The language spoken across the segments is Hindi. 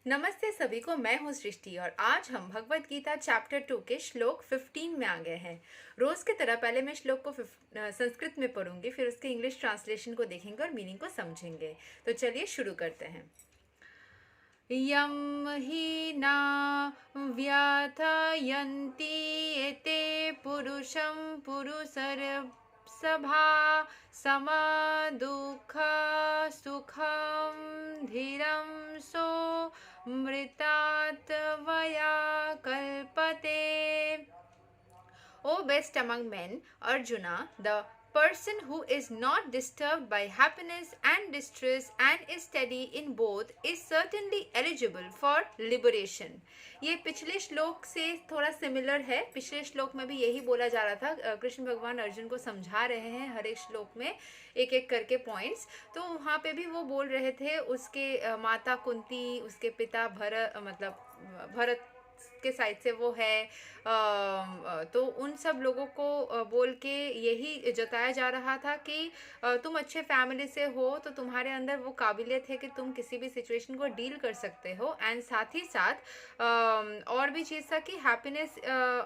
नमस्ते सभी को। मैं हूँ सृष्टि और आज हम भगवत गीता चैप्टर 2 के श्लोक 15 में आ गए हैं। रोज की तरह पहले मैं श्लोक को संस्कृत में पढ़ूंगी, फिर उसके इंग्लिश ट्रांसलेशन को देखेंगे और मीनिंग को समझेंगे। तो चलिए शुरू करते हैं। यम ही ना व्यथयन्ति एते पुरुषं पुरुषर सभा समा दुःख सुखं धीरं सो मृतात वया कल्पते। O best among men, Arjuna, the person who is not disturbed by happiness and distress and is steady in both is certainly eligible for liberation. ये पिछले श्लोक से थोड़ा सिमिलर है। पिछले श्लोक में भी यही बोला जा रहा था। कृष्ण भगवान अर्जुन को समझा रहे हैं हर एक श्लोक में एक एक करके पॉइंट्स। तो वहाँ पे भी वो बोल रहे थे उसके माता कुंती, उसके पिता भरत के साइड से वो है। तो उन सब लोगों को बोल के यही जताया जा रहा था कि तुम अच्छे फैमिली से हो तो तुम्हारे अंदर वो काबिलियत है कि तुम किसी भी सिचुएशन को डील कर सकते हो। एंड साथ ही साथ और भी चीज़ था कि हैप्पीनेस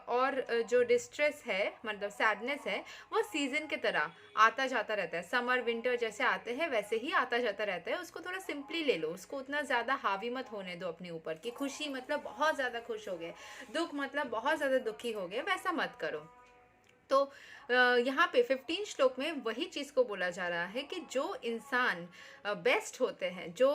और जो डिस्ट्रेस है, मतलब सैडनेस है, वो सीजन की तरह आता जाता रहता है। समर विंटर जैसे आते हैं वैसे ही आता जाता रहता है। उसको थोड़ा सिंपली ले लो, उसको उतना ज़्यादा हावी मत होने दो अपने ऊपर कि खुशी मतलब बहुत ज़्यादा खुश हो गए, दुख मतलब बहुत ज़्यादा दुखी हो गए, वैसा मत करो। तो यहाँ पे 15 श्लोक में वही चीज़ को बोला जा रहा है कि जो इंसान बेस्ट होते हैं, जो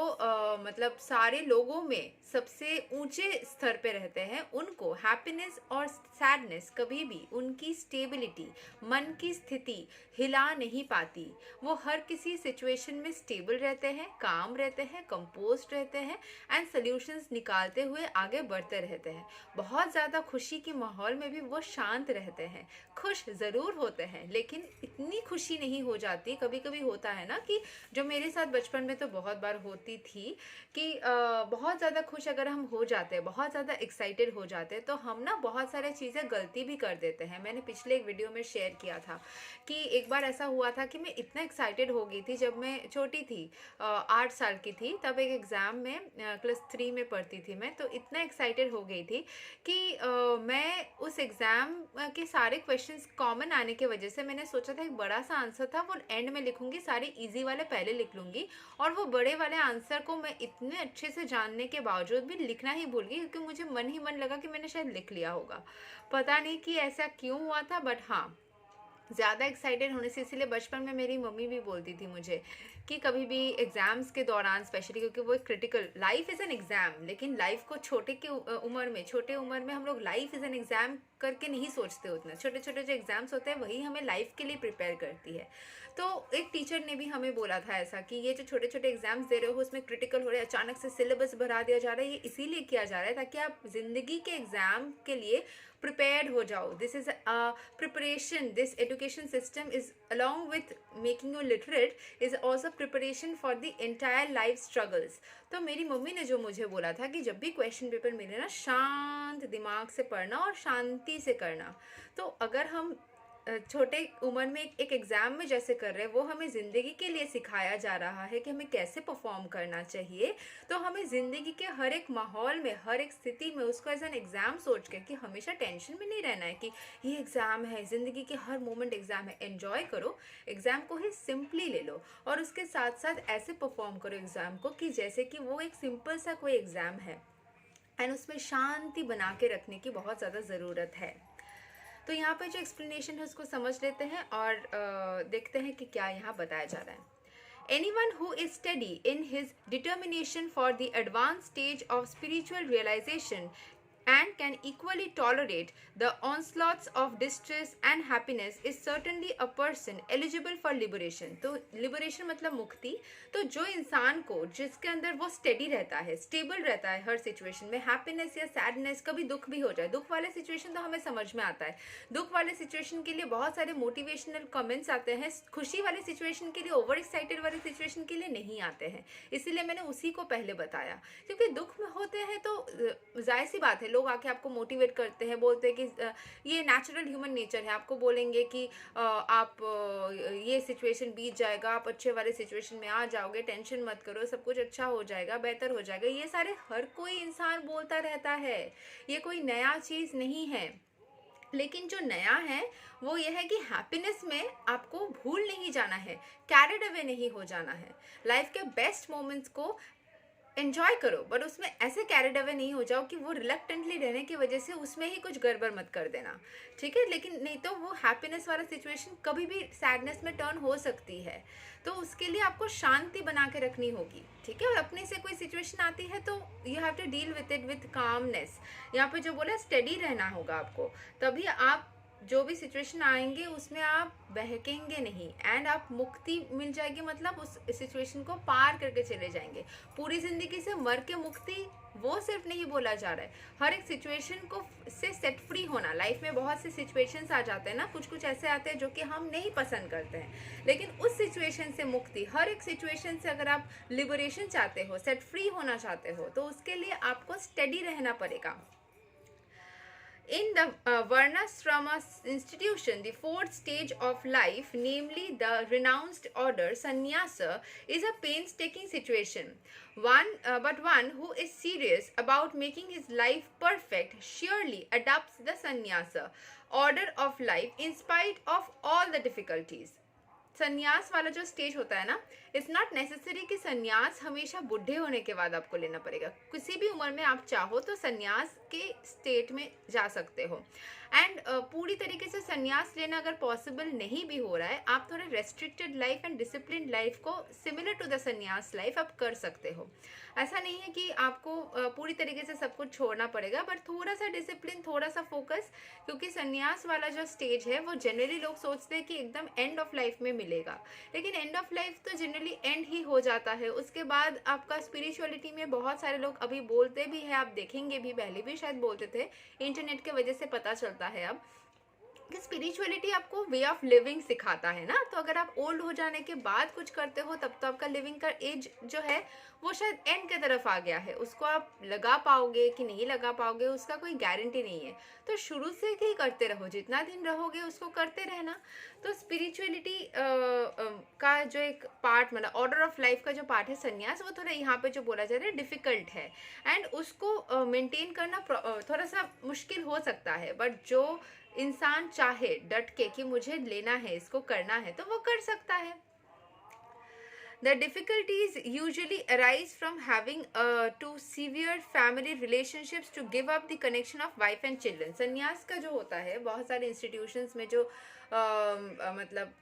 मतलब सारे लोगों में सबसे ऊंचे स्तर पे रहते हैं, उनको हैप्पीनेस और सैडनेस कभी भी उनकी स्टेबिलिटी, मन की स्थिति हिला नहीं पाती। वो हर किसी सिचुएशन में स्टेबल रहते हैं, काम रहते हैं, कंपोज्ड रहते हैं एंड सॉल्यूशंस निकालते हुए आगे बढ़ते रहते हैं। बहुत ज़्यादा खुशी के माहौल में भी वो शांत रहते हैं। खुश ज़रूर होते हैं लेकिन इतनी खुशी नहीं हो जाती। कभी कभी होता है ना कि जो मेरे साथ बचपन में तो बहुत बार होती थी कि बहुत ज़्यादा खुश अगर हम हो जाते हैं, बहुत ज़्यादा एक्साइटेड हो जाते हैं, तो हम ना बहुत सारी चीज़ें गलती भी कर देते हैं। मैंने पिछले एक वीडियो में शेयर किया था कि एक बार ऐसा हुआ था कि मैं इतना एक्साइटेड हो गई थी जब मैं छोटी थी, 8 साल की थी। तब एक एग्ज़ाम में क्लास 3 में पढ़ती थी मैं, तो इतना एक्साइटेड हो गई थी कि मैं उस एग्ज़ाम के सारे क्वेश्चंस कॉमन आने की वजह से मैंने सोचा था एक बड़ा सा आंसर था वो एंड में लिखूंगी, सारे इजी वाले पहले लिख लूंगी और वो बड़े वाले आंसर को मैं इतने अच्छे से जानने के बावजूद भी लिखना ही भूल गई, क्योंकि मुझे मन ही मन लगा कि मैंने शायद लिख लिया होगा। पता नहीं कि ऐसा क्यों हुआ था, बट हाँ, ज़्यादा एक्साइटेड होने से। इसीलिए बचपन में मेरी मम्मी भी बोलती थी मुझे कि कभी भी एग्ज़ाम्स के दौरान स्पेशली, क्योंकि वो एक critical life is an exam, लेकिन लाइफ को छोटे उम्र में हम लोग लाइफ इज़ एन एग्ज़ाम करके नहीं सोचते उतना। छोटे छोटे जो एग्ज़ाम्स होते हैं वही हमें लाइफ के लिए प्रिपेयर करती है। तो एक टीचर ने भी हमें बोला था ऐसा कि ये जो छोटे छोटे एग्ज़ाम्स दे रहे हो उसमें क्रिटिकल हो रहे हैं, अचानक से सिलेबस बढ़ा दिया जा रहा है, ये इसीलिए किया जा रहा है ताकि आप ज़िंदगी के एग्ज़ाम के लिए prepared हो जाओ। This is preparation. This education system is, along with making you literate, is also preparation for the entire life struggles. तो मेरी मम्मी ने जो मुझे बोला था कि जब भी क्वेश्चन पेपर मिले ना, शांत दिमाग से पढ़ना और शांति से करना। तो अगर हम छोटे उम्र में एक एग्ज़ाम में जैसे कर रहे हैं, वो हमें ज़िंदगी के लिए सिखाया जा रहा है कि हमें कैसे परफॉर्म करना चाहिए। तो हमें ज़िंदगी के हर एक माहौल में, हर एक स्थिति में उसको एज एन एग्ज़ाम सोच के कि हमेशा टेंशन में नहीं रहना है कि ये एग्ज़ाम है, ज़िंदगी के हर मोमेंट एग्ज़ाम है। एन्जॉय करो, एग्ज़ाम को ही सिंपली ले लो और उसके साथ साथ ऐसे परफॉर्म करो एग्ज़ाम को कि जैसे कि वो एक सिंपल सा कोई एग्ज़ाम है। एंड उसमें शांति बना के रखने की बहुत ज़्यादा ज़रूरत है। तो यहाँ पे जो एक्सप्लेनेशन है उसको समझ लेते हैं और देखते हैं कि क्या यहाँ बताया जा रहा है। Anyone who is steady in his determination for the advanced stage of spiritual realization and can equally tolerate the onslaughts of distress and happiness is certainly a person eligible for liberation. तो liberation मतलब मुक्ति। तो जो इंसान को, जिसके अंदर वो स्टेडी रहता है, स्टेबल रहता है हर सिचुएशन में, हैप्पीनेस या सैडनेस, कभी दुख भी हो जाए, दुख वाले सिचुएशन तो हमें समझ में आता है, दुख वाले सिचुएशन के लिए बहुत सारे मोटिवेशनल कमेंट्स आते हैं, खुशी वाले सिचुएशन के लिए, ओवर एक्साइटेड वाले सिचुएशन के लिए नहीं आते हैं। इसीलिए मैंने उसी को पहले बताया, क्योंकि दुख में होते हैं तो जाहिर सी बात है, लोग आके आपको मोटिवेट करते हैं, बोलते हैं कि ये नेचुरल ह्यूमन नेचर है, आपको बोलेंगे कि आप ये सिचुएशन बीत जाएगा, आप अच्छे वाले सिचुएशन में आ जाओगे, टेंशन मत करो, सब कुछ अच्छा हो जाएगा, बेहतर हो जाएगा। ये सारे हर कोई इंसान बोलता रहता है, ये कोई नया चीज़ नहीं है। लेकिन जो नया है वो ये है कि हैप्पीनेस में आपको भूल नहीं जाना है, कैरिड अवे नहीं हो जाना है। लाइफ के बेस्ट मोमेंट्स को एंजॉय करो, बट उसमें ऐसे कैरिड अवे नहीं हो जाओ कि वो रिलक्टेंटली रहने की वजह से उसमें ही कुछ गड़बड़ मत कर देना, ठीक है। लेकिन नहीं तो वो हैप्पीनेस वाला सिचुएशन कभी भी सैडनेस में टर्न हो सकती है, तो उसके लिए आपको शांति बना के रखनी होगी, ठीक है। और अपने से कोई सिचुएशन आती है तो you have to deal with it with calmness. यहाँ पे जो बोला स्टेडी रहना होगा आपको, तभी आप जो भी सिचुएशन आएंगे उसमें आप बहकेंगे नहीं, एंड आप मुक्ति मिल जाएगी, मतलब उस सिचुएशन को पार करके चले जाएंगे। पूरी जिंदगी से मर के मुक्ति वो सिर्फ नहीं बोला जा रहा है, हर एक सिचुएशन को से सेट फ्री होना। लाइफ में बहुत से सिचुएशंस आ जाते हैं ना, कुछ कुछ ऐसे आते हैं जो कि हम नहीं पसंद करते हैं, लेकिन उस सिचुएशन से मुक्ति, हर एक सिचुएशन से अगर आप लिबरेशन चाहते हो, सेट फ्री होना चाहते हो, तो उसके लिए आपको स्टेडी रहना पड़ेगा। In the Varnashrama institution, the fourth stage of life, namely the renounced order, sannyasa, is a painstaking situation. But one who is serious about making his life perfect surely adopts the sannyasa order of life in spite of all the difficulties. संन्यास वाला जो स्टेज होता है ना, इट्स नॉट नेसेसरी कि संन्यास हमेशा बुढ़े होने के बाद आपको लेना पड़ेगा। किसी भी उम्र में आप चाहो तो संन्यास के स्टेट में जा सकते हो। एंड पूरी तरीके से संन्यास लेना अगर पॉसिबल नहीं भी हो रहा है, आप थोड़ा restricted life and discipline life को सिमिलर टू द संन्यास लाइफ आप कर सकते हो। ऐसा नहीं है कि आपको पूरी तरीके से सब कुछ छोड़ना पड़ेगा, बट थोड़ा सा डिसिप्लिन, थोड़ा सा फोकस, क्योंकि संन्यास वाला जो स्टेज है वो जनरली लोग सोचते हैं कि एकदम एंड ऑफ लाइफ में मिलेगा, लेकिन एंड ऑफ लाइफ तो जनरली एंड ही हो जाता है। उसके बाद आपका स्पिरिचुअलिटी में बहुत सारे लोग अभी बोलते भी है, आप देखेंगे भी, पहले भी शायद बोलते थे, इंटरनेट के वजह से पता चलता है अब कि स्पिरिचुअलिटी आपको वे ऑफ लिविंग सिखाता है ना। तो अगर आप ओल्ड हो जाने के बाद कुछ करते हो, तब तो आपका लिविंग का एज जो है वो शायद एंड के तरफ आ गया है। उसको आप लगा पाओगे कि नहीं लगा पाओगे उसका कोई गारंटी नहीं है। तो शुरू से ही करते रहो, जितना दिन रहोगे उसको करते रहना। तो स्पिरिचुअलिटी का जो एक पार्ट, मतलब ऑर्डर ऑफ लाइफ का जो पार्ट है संन्यास, वो थोड़ा यहाँ पे जो बोला जा रहा है डिफिकल्ट है, एंड उसको मेंटेन करना थोड़ा सा मुश्किल हो सकता है। बट जो इंसान चाहे डट के कि मुझे लेना है, इसको करना है, तो वो कर सकता है। The difficulties usually arise from having to severe family relationships to give up the connection of wife and children. संन्यास का जो होता है बहुत सारे इंस्टीट्यूशंस में जो मतलब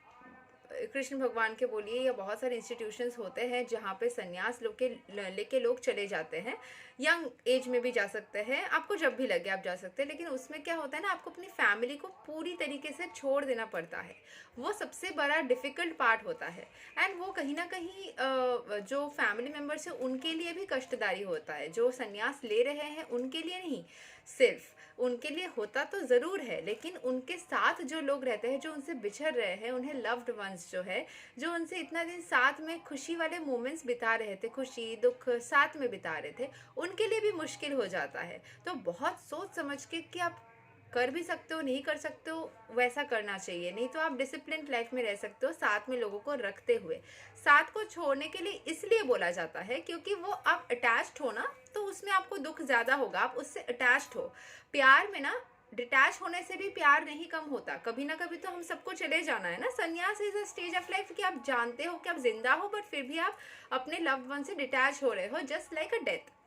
कृष्ण भगवान के बोलिए या बहुत सारे इंस्टीट्यूशंस होते हैं जहाँ पे संन्यास लेके लोग चले जाते हैं। यंग एज में भी जा सकते हैं, आपको जब भी लगे आप जा सकते हैं, लेकिन उसमें क्या होता है ना, आपको अपनी फैमिली को पूरी तरीके से छोड़ देना पड़ता है। वो सबसे बड़ा डिफ़िकल्ट पार्ट होता है, एंड वो कहीं ना कहीं जो फैमिली मेम्बर्स हैं उनके लिए भी कष्टदायी होता है। जो संन्यास ले रहे हैं उनके लिए नहीं, सिर्फ उनके लिए होता तो ज़रूर है, लेकिन उनके साथ जो लोग रहते हैं, जो उनसे बिछड़ रहे हैं, उन्हें लव्ड वंस जो है, जो उनसे इतना दिन साथ में खुशी वाले मोमेंट्स बिता रहे थे, खुशी दुख साथ में बिता रहे थे, उनके लिए भी मुश्किल हो जाता है। तो बहुत सोच समझ के कि आप कर भी सकते हो, नहीं कर सकते हो, वैसा करना चाहिए। नहीं तो आप डिसिप्लिन लाइफ में रह सकते हो साथ में लोगों को रखते हुए। साथ को छोड़ने के लिए इसलिए बोला जाता है क्योंकि वो आप अटैच्ड हो ना, तो उसमें आपको दुख ज़्यादा होगा, आप उससे अटैच्ड हो। प्यार में ना डिटैच होने से भी प्यार नहीं कम होता, कभी ना कभी तो हम सबको चले जाना है ना। संन्यास is a stage of life कि आप जानते हो कि आप जिंदा हो, बट फिर भी आप अपने लव्ड वन से डिटैच हो रहे हो, जस्ट लाइक अ डेथ।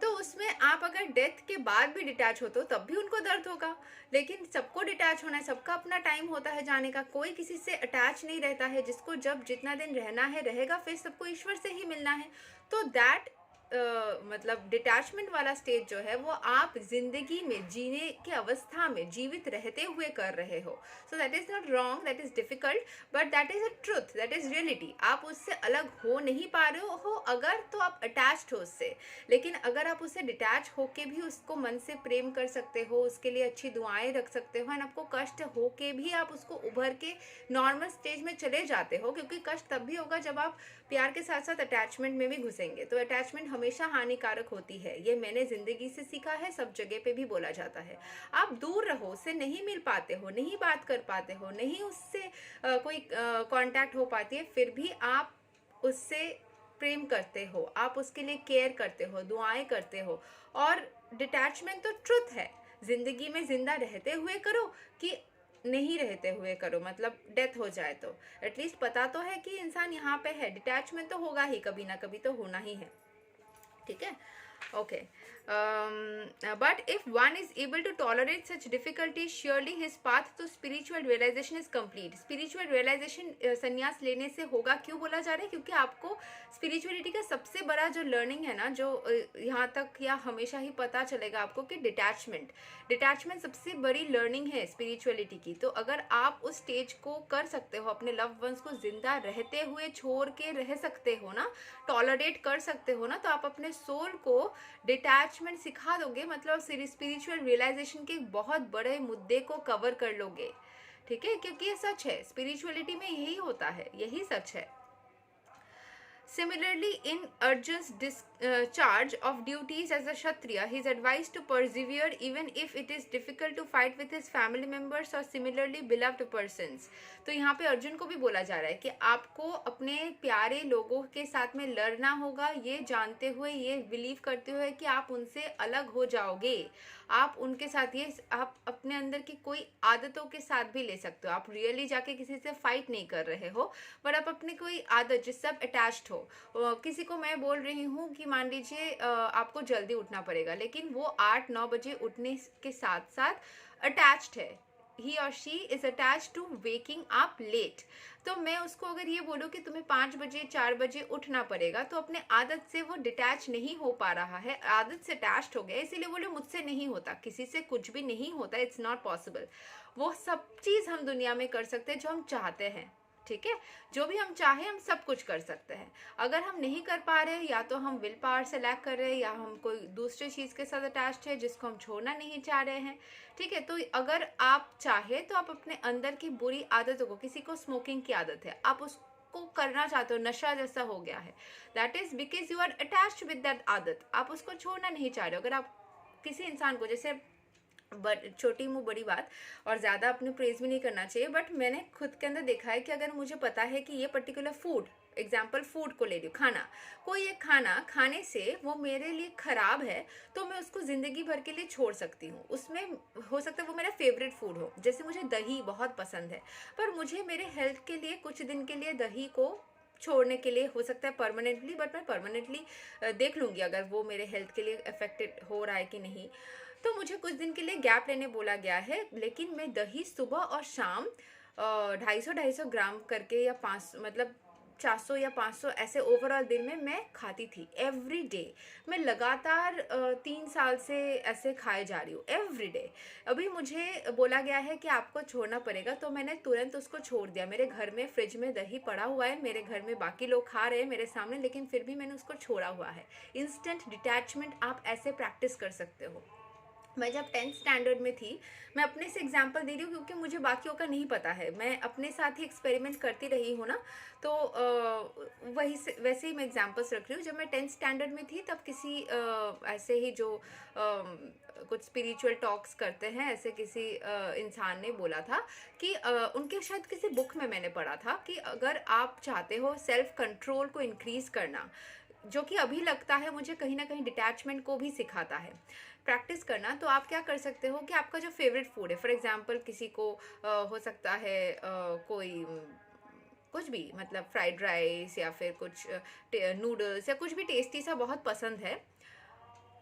तो उसमें आप अगर डेथ के बाद भी डिटैच होते हो तब भी उनको दर्द होगा, लेकिन सबको डिटैच होना है, सबका अपना टाइम होता है जाने का, कोई किसी से अटैच नहीं रहता है। जिसको जब जितना दिन रहना है रहेगा, फिर सबको ईश्वर से ही मिलना है। तो दैट मतलब डिटैचमेंट वाला स्टेज जो है वो आप जिंदगी में जीने की अवस्था में जीवित रहते हुए कर रहे हो। So that is not wrong, that is difficult, but that is a truth, that is reality. आप उससे अलग हो नहीं पा रहे हो अगर, तो आप अटैच्ड हो उससे। लेकिन अगर आप उससे डिटैच होके भी उसको मन से प्रेम कर सकते हो, उसके लिए अच्छी दुआएं रख सकते हो, एंड आपको कष्ट होके भी आप उसको उभर के नॉर्मल स्टेज में चले जाते हो, क्योंकि कष्ट तब भी होगा जब आप प्यार के साथ साथ अटैचमेंट में भी घुसेंगे, तो अटैचमेंट हमेशा हानिकारक होती है। ये मैंने ज़िंदगी से सीखा है, सब जगह पे भी बोला जाता है। आप दूर रहो, उससे नहीं मिल पाते हो, नहीं बात कर पाते हो, नहीं उससे कोई कांटेक्ट हो पाती है, फिर भी आप उससे प्रेम करते हो, आप उसके लिए केयर करते हो, दुआएं करते हो। और डिटैचमेंट तो ट्रुथ है, ज़िंदगी में ज़िंदा रहते हुए करो कि नहीं रहते हुए करो, मतलब डेथ हो जाए तो एटलीस्ट पता तो है कि इंसान यहाँ पे है। डिटैचमेंट तो होगा ही, कभी ना कभी तो होना ही है, ठीक है। Okay, but if one is able to tolerate such difficulties, surely his path to spiritual realization is complete. Spiritual realization संन्यास लेने से होगा। क्यों बोला जा रहा है? क्योंकि आपको स्पिरिचुअलिटी का सबसे बड़ा जो लर्निंग है ना, जो यहाँ तक या हमेशा ही पता चलेगा आपको कि डिटैचमेंट सबसे बड़ी लर्निंग है स्पिरिचुअलिटी की। तो अगर आप उस स्टेज को कर सकते हो, अपने लव वंस को जिंदा रहते हुए छोड़ के रह सकते हो ना, टॉलरेट कर सकते हो ना, तो आप अपने सोल को डिटैचमेंट सिखा दोगे, मतलब स्पिरिचुअल रियलाइजेशन के बहुत बड़े मुद्दे को कवर कर लोगे, ठीक है। क्योंकि ये सच है, स्पिरिचुअलिटी में यही होता है, यही सच है। Similarly, in Arjun's discharge of duties as a Kshatriya, he is advised to persevere even if it is difficult to fight with his family members or similarly beloved persons. तो यहाँ पे अर्जुन को भी बोला जा रहा है कि आपको अपने प्यारे लोगों के साथ में लड़ना होगा, ये जानते हुए, ये बिलीव करते हुए कि आप उनसे अलग हो जाओगे। आप उनके साथ, ये आप अपने अंदर की कोई आदतों के साथ भी ले सकते हो। आप रियली जाके किसी से फाइट नहीं कर रहे हो, पर आप अपनी कोई आदत जिससे आप अटैच्ड हो। किसी को मैं बोल रही हूँ कि मान लीजिए आपको जल्दी उठना पड़ेगा, लेकिन वो 8-9 बजे उठने के साथ साथ अटैच्ड है, ही और she is attach to waking up late. तो मैं उसको अगर ये बोलूँ कि तुम्हें 5 बजे 4 बजे उठना पड़ेगा, तो अपने आदत से वो डिटैच नहीं हो पा रहा है, आदत से अटैच्ड हो गया, इसीलिए बोले मुझसे नहीं होता, किसी से कुछ भी नहीं होता, इट्स नॉट पॉसिबल। वो सब चीज़ हम दुनिया में कर सकते हैं जो हम चाहते हैं, ठीक है। जो भी हम चाहें हम सब कुछ कर सकते हैं। अगर हम नहीं कर पा रहे, या तो हम विल पावर से लैक कर रहे हैं, या हम कोई दूसरे चीज़ के साथ अटैच्ड है जिसको हम छोड़ना नहीं चाह रहे हैं, ठीक है। तो अगर आप चाहे तो आप अपने अंदर की बुरी आदतों को, किसी को स्मोकिंग की आदत है, आप उसको करना चाहते हो, नशा जैसा हो गया है, that is because you are attached with that आदत, आप उसको छोड़ना नहीं चाह रहे हो। अगर आप किसी इंसान को, जैसे छोटी मुँह बड़ी बात, और ज़्यादा अपने प्रेज भी नहीं करना चाहिए, बट मैंने खुद के अंदर देखा है कि अगर मुझे पता है कि ये पर्टिकुलर फूड, एग्जाम्पल फूड को ले रही हूँ, खाना, कोई एक खाना खाने से वो मेरे लिए ख़राब है, तो मैं उसको ज़िंदगी भर के लिए छोड़ सकती हूँ। उसमें हो सकता है वो मेरा फेवरेट फूड हो, जैसे मुझे दही बहुत पसंद है, पर मुझे मेरे हेल्थ के लिए कुछ दिन के लिए दही को छोड़ने के लिए हो सकता है परमानेंटली, बट मैं परमानेंटली देख लूँगी अगर वो मेरे हेल्थ के लिए अफेक्टेड हो रहा है कि नहीं। तो मुझे कुछ दिन के लिए गैप लेने बोला गया है, लेकिन मैं दही सुबह और शाम 250 ग्राम करके, या 5 मतलब 400 या 500 ऐसे ओवरऑल दिन में मैं खाती थी एवरी डे। मैं लगातार 3 साल से ऐसे खाए जा रही हूँ एवरी डे। अभी मुझे बोला गया है कि आपको छोड़ना पड़ेगा, तो मैंने तुरंत उसको छोड़ दिया। मेरे घर में फ्रिज में दही पड़ा हुआ है, मेरे घर में बाकी लोग खा रहे हैं मेरे सामने, लेकिन फिर भी मैंने उसको छोड़ा हुआ है। इंस्टेंट डिटैचमेंट आप ऐसे प्रैक्टिस कर सकते हो। मैं जब 10th स्टैंडर्ड में थी, मैं अपने से एग्जांपल दे रही हूँ क्योंकि मुझे बाकियों का नहीं पता है, मैं अपने साथ ही एक्सपेरिमेंट करती रही हूँ ना, तो वही से वैसे ही मैं एग्जांपल्स रख रही हूँ। जब मैं 10th स्टैंडर्ड में थी, तब किसी ऐसे ही जो कुछ स्पिरिचुअल टॉक्स करते हैं, ऐसे किसी इंसान ने बोला था कि उनके शायद किसी बुक में मैंने पढ़ा था कि अगर आप चाहते हो सेल्फ कंट्रोल को इंक्रीज़ करना, जो कि अभी लगता है मुझे कहीं ना कहीं डिटैचमेंट को भी सिखाता है, प्रैक्टिस करना, तो आप क्या कर सकते हो कि आपका जो फेवरेट फूड है, फॉर एग्जांपल किसी को हो सकता है कोई कुछ भी, मतलब फ्राइड राइस या फिर कुछ नूडल्स या कुछ भी टेस्टी सा बहुत पसंद है,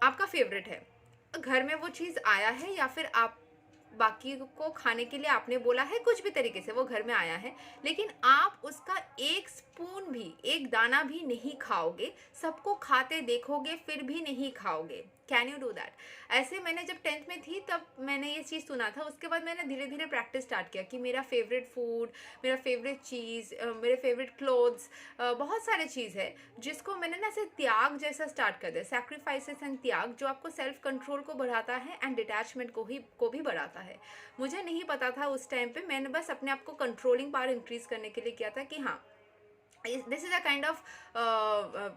आपका फेवरेट है, घर में वो चीज़ आया है, या फिर आप बाकी को खाने के लिए आपने बोला है, कुछ भी तरीके से वो घर में आया है, लेकिन आप उसका एक स्पून भी, एक दाना भी नहीं खाओगे, सबको खाते देखोगे फिर भी नहीं खाओगे। Can you do that? ऐसे मैंने जब 10th में थी तब मैंने ये चीज़ सुना था। उसके बाद मैंने धीरे धीरे प्रैक्टिस स्टार्ट किया कि मेरा फेवरेट फूड, मेरा फेवरेट चीज़, मेरे फेवरेट क्लोथ्स, बहुत सारे चीज़ है जिसको मैंने ना ऐसे त्याग जैसा स्टार्ट कर दिया, सैक्रिफाइसेस एंड त्याग, जो आपको सेल्फ कंट्रोल को बढ़ाता है एंड डिटैचमेंट को भी बढ़ाता है। मुझे नहीं पता था उस टाइम पे, मैंने बस अपने आप को कंट्रोलिंग पावर इंक्रीज करने के लिए किया था कि हाँ this is a kind of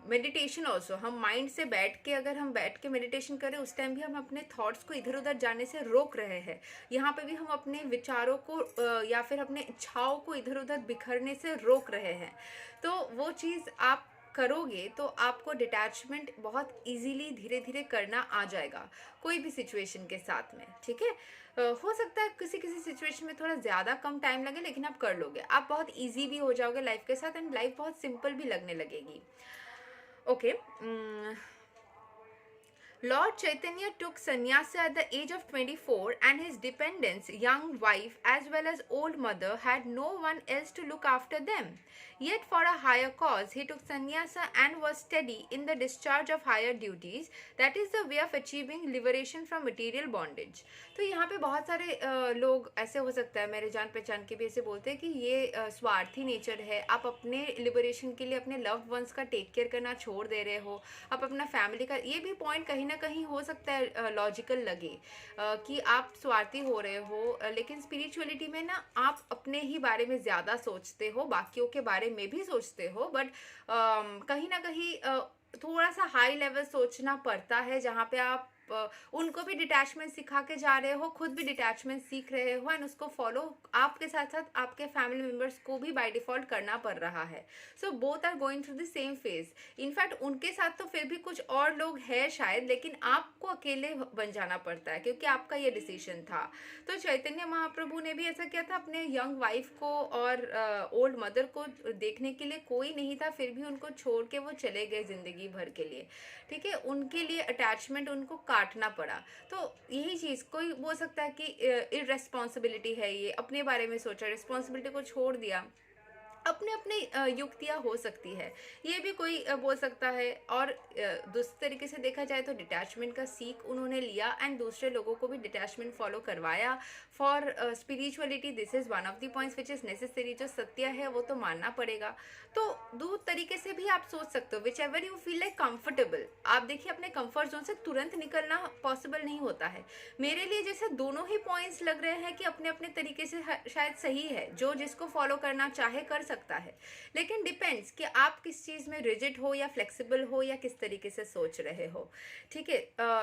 meditation also. हम माइंड से बैठ के, अगर हम बैठ के मेडिटेशन करें उस टाइम भी हम अपने थॉट्स को इधर उधर जाने से रोक रहे हैं। यहाँ पे भी हम अपने विचारों को या फिर अपने इच्छाओं को इधर उधर बिखरने से रोक रहे हैं। तो वो चीज़ आप करोगे तो आपको डिटैचमेंट बहुत इजीली धीरे धीरे करना आ जाएगा कोई भी सिचुएशन के साथ में, ठीक है। हो सकता है किसी किसी सिचुएशन में थोड़ा ज़्यादा कम टाइम लगे, लेकिन आप कर लोगे, आप बहुत इजी भी हो जाओगे लाइफ के साथ, एंड लाइफ बहुत सिंपल भी लगने लगेगी। Okay, Lord Chaitanya took sannyasa at the age of 24, and his dependents, young wife as well as old mother, had no one else to look after them. Yet for a higher cause, he took sannyasa and was steady in the discharge of higher duties. That is the way of achieving liberation from material bondage. तो यहाँ पे बहुत सारे लोग ऐसे हो सकता है, मेरे जान पहचान के भी ऐसे बोलते हैं कि ये स्वार्थी नेचर है, आप अपने लिबरेशन के लिए अपने लव्ड वंस का टेक केयर करना छोड़ दे रहे हो, आप अपना फैमिली का, ये भी पॉइंट कहीं ना कहीं हो सकता है लॉजिकल लगे कि आप स्वार्थी हो रहे हो, लेकिन स्पिरिचुअलिटी में ना आप अपने ही बारे में ज़्यादा सोचते हो, बाकियों के बारे में भी सोचते हो, बट कहीं ना कहीं थोड़ा सा हाई लेवल सोचना पड़ता है, जहाँ पे आप उनको भी डिटैचमेंट सिखा के जा रहे हो, खुद भी डिटैचमेंट सीख रहे हो, एंड उसको फॉलो आपके साथ साथ आपके फैमिली मेम्बर्स को भी बाय डिफॉल्ट करना पड़ रहा है। So both are going through the same phase. In fact उनके साथ तो फिर भी कुछ और लोग हैं शायद, लेकिन आपको अकेले बन जाना पड़ता है क्योंकि आपका ये डिसीजन था। तो चैतन्य महाप्रभु ने भी ऐसा किया था, अपने यंग वाइफ को और ओल्ड मदर को देखने के लिए कोई नहीं था, फिर भी उनको छोड़ के वो चले गए जिंदगी भर के लिए, ठीक है। उनके लिए अटैचमेंट उनको काटना पड़ा। तो यही चीज़ कोई बोल सकता है कि इररेस्पॉन्सिबिलिटी है, ये अपने बारे में सोचा, रिस्पॉन्सिबिलिटी को छोड़ दिया, अपने अपने युक्तियाँ हो सकती है, ये भी कोई बोल सकता है। और दूसरे तरीके से देखा जाए तो डिटैचमेंट का सीख उन्होंने लिया एंड दूसरे लोगों को भी डिटैचमेंट फॉलो करवाया for spirituality. This is one of the points which is necessary. जो सत्य है वो तो मानना पड़ेगा। तो दो तरीके से भी आप सोच सकते हो, which ever you feel like comfortable. आप देखिए, अपने कंफर्ट जोन से तुरंत निकलना पॉसिबल नहीं होता है। मेरे लिए जैसे दोनों ही पॉइंट्स लग रहे हैं कि अपने अपने तरीके से शायद सही है, जो जिसको फॉलो करना चाहे कर सकता है, लेकिन डिपेंड्स कि आप किस चीज़ में रिजिड हो या फ्लेक्सिबल हो या किस तरीके से सोच रहे हो, ठीक है।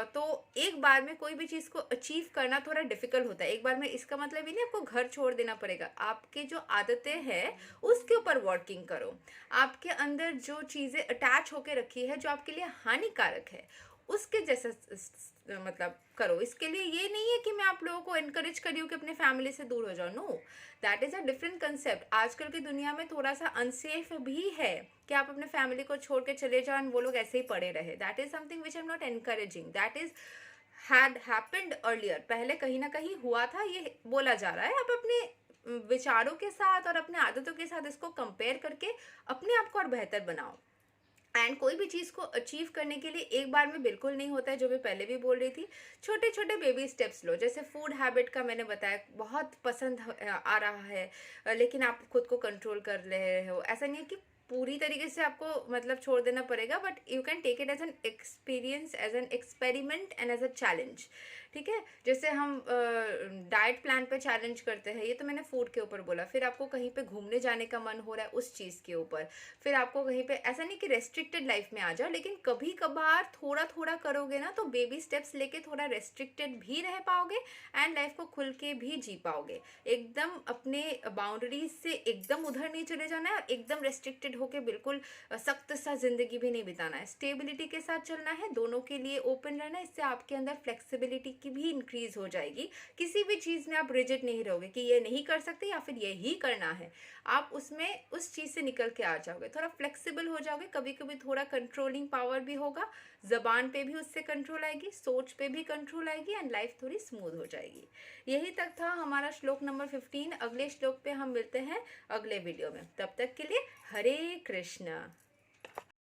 तो एक बार में कोई भी चीज़ को अचीव करना थोड़ा डिफिकल्ट होता है। एक बार में इसका मतलब ही नहीं आपको घर छोड़ देना पड़ेगा, आपके जो आदतें हैं उसके ऊपर वर्किंग करो। आपके अंदर जो चीज़ें अटैच होके रखी है, जो आपके लिए हानिकारक है, उसके जैसा मतलब करो। इसके लिए ये नहीं है कि मैं आप लोगों को एनकरेज कर रही हूँ कि अपने फैमिली से दूर हो जाओ, no, that is a different concept. आजकल की दुनिया में थोड़ा सा अनसेफ भी है कि आप अपने फैमिली को छोड़ के चले जाओ और वो लोग ऐसे ही पड़े रहे। That is something which I am not encouraging, that is had happened earlier, पहले कहीं ना कहीं हुआ था, ये बोला जा रहा है। आप अपने विचारों के साथ और अपने आदतों के साथ इसको कंपेयर करके अपने आप को और बेहतर बनाओ। एंड कोई भी चीज़ को अचीव करने के लिए एक बार में बिल्कुल नहीं होता है, जो मैं पहले भी बोल रही थी। छोटे छोटे बेबी स्टेप्स लो, जैसे फूड हैबिट का मैंने बताया, बहुत पसंद आ रहा है लेकिन आप खुद को कंट्रोल कर रहे हो। ऐसा नहीं है कि पूरी तरीके से आपको मतलब छोड़ देना पड़ेगा, but you can take it as an experience, as an experiment and as a challenge, ठीक है। जैसे हम डाइट प्लान पे चैलेंज करते हैं, ये तो मैंने फूड के ऊपर बोला। फिर आपको कहीं पे घूमने जाने का मन हो रहा है उस चीज़ के ऊपर, फिर आपको कहीं पे, ऐसा नहीं कि रेस्ट्रिक्टेड लाइफ में आ जाओ, लेकिन कभी कभार थोड़ा थोड़ा करोगे ना तो बेबी स्टेप्स लेके थोड़ा रेस्ट्रिक्टेड भी रह पाओगे एंड लाइफ को खुल के भी जी पाओगे। एकदम अपने बाउंड्रीज से एकदम उधर नहीं चले जाना है और एकदम रेस्ट्रिक्टेड होके बिल्कुल सख्त सा जिंदगी भी नहीं बिताना है। स्टेबिलिटी के साथ चलना है, दोनों के लिए ओपन रहना है। इससे आपके अंदर फ्लेक्सिबिलिटी की भी इंक्रीज हो जाएगी। किसी भी चीज़ में आप रिजिड नहीं रहोगे कि ये नहीं कर सकते या फिर ये ही करना है। आप उसमें उस चीज़ से निकल के आ जाओगे, थोड़ा फ्लेक्सिबल हो जाओगे। कभी कभी थोड़ा कंट्रोलिंग पावर भी होगा, जबान पे भी उससे कंट्रोल आएगी, सोच पे भी कंट्रोल आएगी एंड लाइफ थोड़ी स्मूथ हो जाएगी। यही तक था हमारा श्लोक नंबर 15। अगले श्लोक पे हम मिलते हैं अगले वीडियो में। तब तक के लिए हरे कृष्णा।